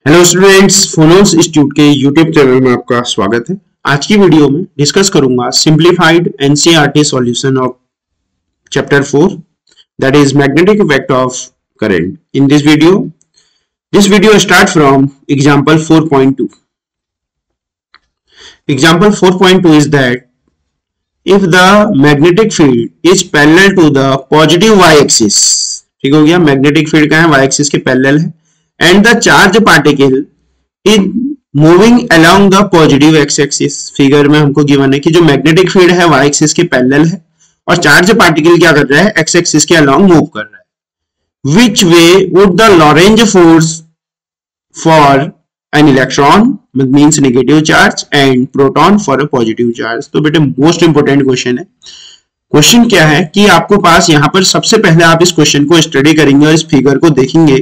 Hello students, फोनोस institute के YouTube channel में आपका स्वागत है। आज की वीडियो में डिस्कस करूंगा simplified NCERT solution of chapter 4 that is magnetic effect of current. In this video start from example 4.2। Example 4.2 is that if the magnetic field is parallel to the positive y-axis, ठीक हो गया, magnetic field का है y-axis के parallel है, and the charge particle is moving along the positive x-axis। Figure में हमको given है कि जो मैग्नेटिक फील्ड है y एक्सिस के पैरेलल है और चार्ज पार्टिकल क्या कर रहा है, x एक्सिस के अलोंग मूव कर रहा है। Which way would the Lorentz force for an electron means negative charge and proton for a positive charge? तो बेटे मोस्ट इंपोर्टेंट क्वेश्चन है। क्वेश्चन क्या है कि आपको पास यहाँ पर सबसे पहले आप इस क्वेश्चन को स्टडी करेंगे और इस फिगर को देखेंगे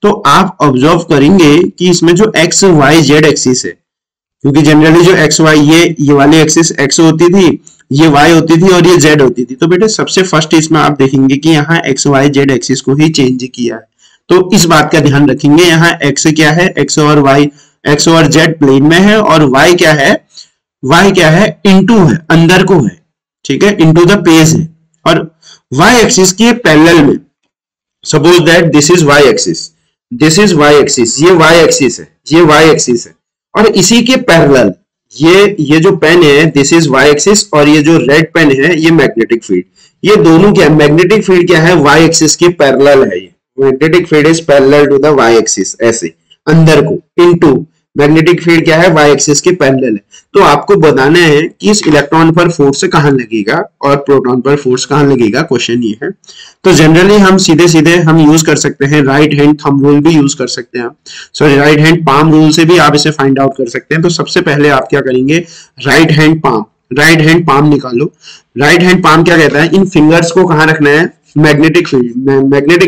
तो आप ऑब्जर्व करेंगे कि इसमें जो एक्स वाई जेड एक्सिस है, क्योंकि जनरली जो एक्स वाई ये वाली एक्सिस एक्स होती थी, ये वाई होती थी और ये जेड होती थी। तो बेटे सबसे फर्स्ट इसमें आप देखेंगे कि यहाँ एक्स वाई जेड एक्सिस को ही चेंज किया है। तो इस बात का ध्यान रखेंगे, यहाँ एक्स क्या है, एक्स और वाई, एक्स और जेड प्लेन में है और वाई क्या है, वाई क्या है, इनटू है, अंदर को है, ठीक है, इनटू द पेज है और वाई एक्सिस के पैरेलल में। Suppose that this is Y axis, this is Y axis, ये वाई एक्सिस है, ये वाई एक्सिस है और इसी के पैरेलल ये जो पेन है दिस इज वाई एक्सिस और ये जो रेड पेन है ये मैग्नेटिक फील्ड। ये दोनों क्या है, मैग्नेटिक फील्ड क्या है, वाई एक्सिस के पैरेलल है। ये magnetic field is parallel to the Y axis, ऐसे अंदर को इनटू मैग्नेटिक फील्ड क्या है, वाई एक्सिस के पैरेलल है। तो आपको बताना है कि इस इलेक्ट्रॉन पर फोर्स कहां लगेगा और प्रोटॉन पर फोर्स कहां लगेगा, क्वेश्चन ये है। तो जनरली हम सीधे हम यूज कर सकते हैं, राइट हैंड थंब रूल भी यूज कर सकते हैं, sorry right hand palm rule से भी आप इसे फाइंड आउट कर सकते हैं। तो सबसे पहले आप क्या करेंगे, राइट हैंड पाम निकालो। राइट हैंड पाम क्या कहता है, इन फिंगर्स को कहां रखना है, magnetic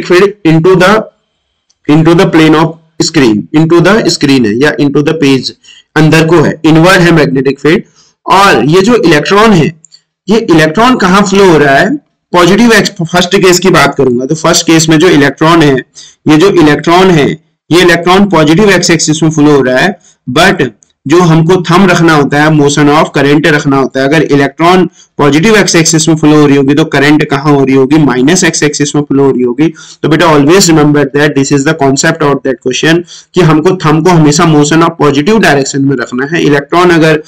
field into the plane of screen, into the screen है या इनटू द पेज, अंदर को है, इनवर्ड है मैग्नेटिक फील्ड। और ये जो इलेक्ट्रॉन है, ये इलेक्ट्रॉन कहां फ्लो हो रहा है, पॉजिटिव एक्स, फर्स्ट केस की बात करूंगा तो फर्स्ट केस में जो इलेक्ट्रॉन है, ये जो इलेक्ट्रॉन है, ये इलेक्ट्रॉन पॉजिटिव एक्स एक्सिस में फ्लो हो रहा है। बट जो हमको थंब रखना होता है, मोशन ऑफ करंट रखना होता है। अगर इलेक्ट्रॉन पॉजिटिव एक्स एक्सिस में फ्लो हो रही होगी तो करंट कहां हो रही होगी, माइनस एक्स एक्सिस में फ्लो हो रही होगी। तो बेटा always remember that this is the concept of that question कि हमको थंब को हमेशा मोशन ऑफ पॉजिटिव डायरेक्शन में रखना है। इलेक्ट्रॉन अगर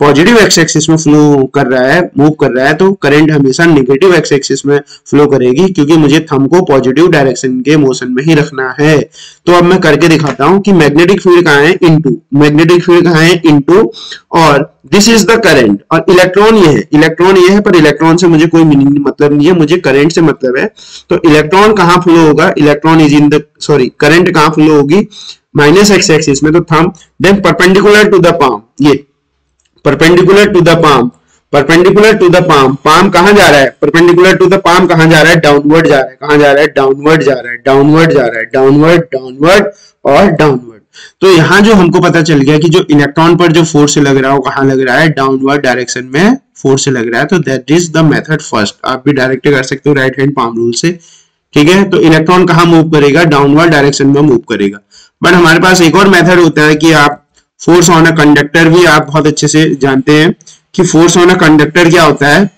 पॉजिटिव एक्स एक्सिस में फ्लो कर रहा है, मूव कर रहा है, तो करंट हमेशा नेगेटिव एक्स एक्सिस में फ्लो करेगी, क्योंकि मुझे थंब को पॉजिटिव डायरेक्शन के मोशन में ही रखना है। तो अब मैं करके दिखाता हूं कि मैग्नेटिक फील्ड कहां है, इनटू, मैग्नेटिक फील्ड कहां है, इनटू, और दिस इज द करंट और इलेक्ट्रॉन ये है, इलेक्ट्रॉन ये है, पर इलेक्ट्रॉन से मुझे कोई मीनिंग मतलब नहीं है, मुझे करंट से मतलब है। तो इलेक्ट्रॉन कहां फ्लो होगा, electron is in the, sorry current कहां फ्लो होगी, माइनस एक्स एक्सिस में। तो thumb then perpendicular to the palm, ये perpendicular to the palm, perpendicular to the palm, palm कहां जा रहा है, परपेंडिकुलर टू द पाम कहां जा रहा है, डाउनवर्ड जा रहा है, कहां जा रहा है, डाउनवर्ड जा रहा है, डाउनवर्ड जा रहा है, डाउनवर्ड, डाउनवर्ड और डाउनवर्ड। तो यहां जो हमको पता चल गया कि जो इलेक्ट्रॉन पर जो फोर्स लग रहा है वो कहां लग रहा है, डाउनवर्ड डायरेक्शन में फोर्स लग रहा है। तो that is the method first. आप भी डायरेक्ट कर सकते हो राइट हैंड पाम रूल से, ठीक है। तो इलेक्ट्रॉन कहां मूव करेगा, डाउनवर्ड डायरेक्शन में मूव करेगा। बट हमारे पास एक और मेथड होता है कि आप फोर्स ऑन अ कंडक्टर भी आप बहुत अच्छे से जानते हैं कि फोर्स ऑन अ कंडक्टर क्या होता है,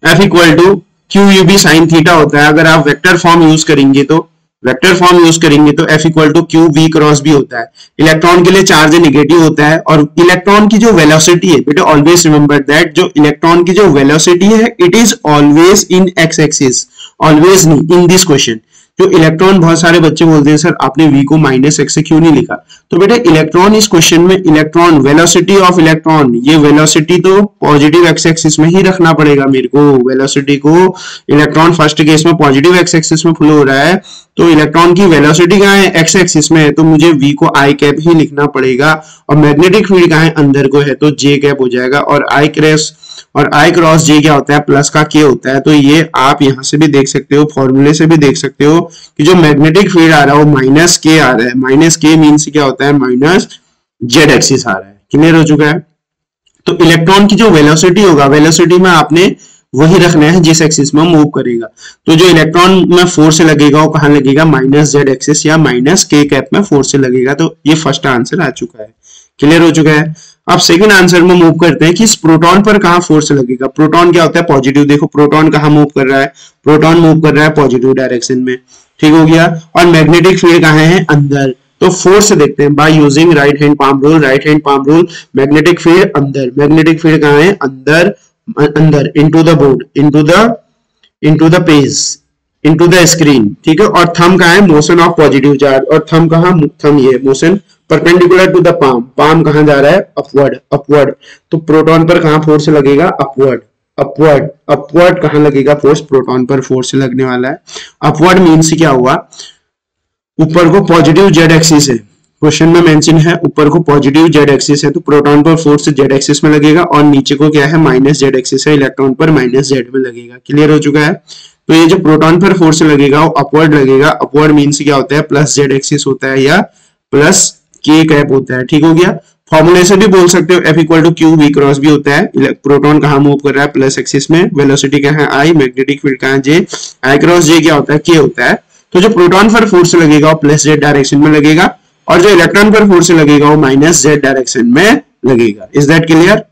F equal to Q U B sine theta होता है। अगर आप वेक्टर फॉर्म यूज करेंगे तो F equal to Q V cross भी होता है। इलेक्ट्रॉन के लिए चार्ज नेगेटिव होता है और इलेक्ट्रॉन की जो वेलोसिटी है, बेटा ऑलवेज रिमेंबर दैट जो इलेक्ट्रॉन की जो वेलोसिटी है it is always in x axis, always नहीं इन दिस क्वेश्चन। जो इलेक्ट्रॉन, बहुत सारे बच्चे बोलते हैं सर आपने v को माइनस एक्स से क्यों नहीं लिखा, तो बेटे इलेक्ट्रॉन इस क्वेश्चन में, इलेक्ट्रॉन वेलोसिटी ऑफ इलेक्ट्रॉन, ये वेलोसिटी तो पॉजिटिव एक्स एक्सिस में ही रखना पड़ेगा मेरे को। वेलोसिटी को, इलेक्ट्रॉन फर्स्ट केस में पॉजिटिव एक्स एक्सिस में फ्लो हो रहा है, तो इलेक्ट्रॉन की वेलोसिटी कहां है, एक्स एक्सिस में है, तो मुझे v को आई कैप ही लिखना पड़ेगा। और मैग्नेटिक फील्ड कहां है, अंदर को है, तो j कैप हो जाएगा। और आई क्रॉस जे क्या होता है, प्लस का k होता है। तो ये आप यहां से भी देख सकते हो, फॉर्मूले से भी देख सकते हो कि जो मैग्नेटिक फील्ड आ रहा है वो माइनस k आ रहा है। माइनस k मीन्स क्या होता है, माइनस जेड एक्सिस आ रहा है। क्लियर हो चुका है। तो इलेक्ट्रॉन की जो वेलोसिटी होगा, वेलोसिटी में आपने वही रखना है जिस एक्सिस में मूव करेगा। तो जो इलेक्ट्रॉन में फोर्स लगेगा वो कहाँ लगेगा, माइनस जेड एक्सिस या माइनस के कैप में फोर्स लगेगा। तो ये फर्स्ट आंसर आ चुका है, क्लियर हो चुका है। अब सेकंड आंसर में मूव करते हैं कि इस प्रोटॉन पर कहाँ फोर्स लगेगा। प्रोटॉन क्या होता है, पॉजिटिव। देखो प्रोटॉन कहाँ मूव कर रहा है, प्रोटॉन मूव कर रहा है पॉजिटिव डायरेक्शन में, ठीक हो गया। और मैग्नेटिक फील्ड कहाँ है, अंदर। तो फोर्स देखते हैं by using right hand palm rule. Right hand palm rule, magnetic field अंदर, मैग्नेटिक फील्ड कहाँ है, अंदर, अंदर into the board, into the page, into the screen, ठीक है। और थंब कहाँ है, मोशन ऑफ पॉजिटिव चार्ज। और थंब कहाँ, थंब ये motion perpendicular to the palm. Palm कहाँ जा रहा है, अपवर्ड, अपवर्ड। तो प्रोटॉन पर कहाँ फोर्स लगेगा, अपवर्ड, अपवर्ड, अपवर्ड कहाँ लगेगा फोर्स, प्रोटॉन पर फोर्स लगने वाला है। अपवर्ड मीन्स क्या हुआ, ऊपर को पॉजिटिव जेड एक्सिस है, क्वेश्चन में मेंशन है ऊपर को पॉजिटिव जेड एक्सिस है, तो प्रोटॉन पर फोर्स जेड एक्सिस में लगेगा। और नीचे को क्या है, माइनस जेड एक्सिस है, इलेक्ट्रॉन पर माइनस जेड में लगेगा। क्लियर हो चुका है। तो ये जो प्रोटॉन पर फोर्स लगेगा वो अपवर्ड लगेगा। अपवर्ड मीन्स क्या होता है, प्लस जेड एक्सिस होता है या प्लस के कैप होता है, ठीक हो गया। फॉर्मूले से भी बोल सकते हो, F equal to Q V cross भी होता है। प्रोटॉन कहाँ मूव कर रहा है, प्लस एक्सिस में, वेलोसिटी क्या है आई, मैग्नेटिक फील्ड कहाँ है जे, आई क्रॉस जे क्या होता है, के होता है। तो जो प्रोटॉन पर फोर्स लगेगा वो प्लस जेड डायरेक्शन में लगेगा, और जो इलेक्ट्रॉन पर फोर्स लगेगा वो माइनस जेड डायरेक्शन में लगेगा। Is that clear.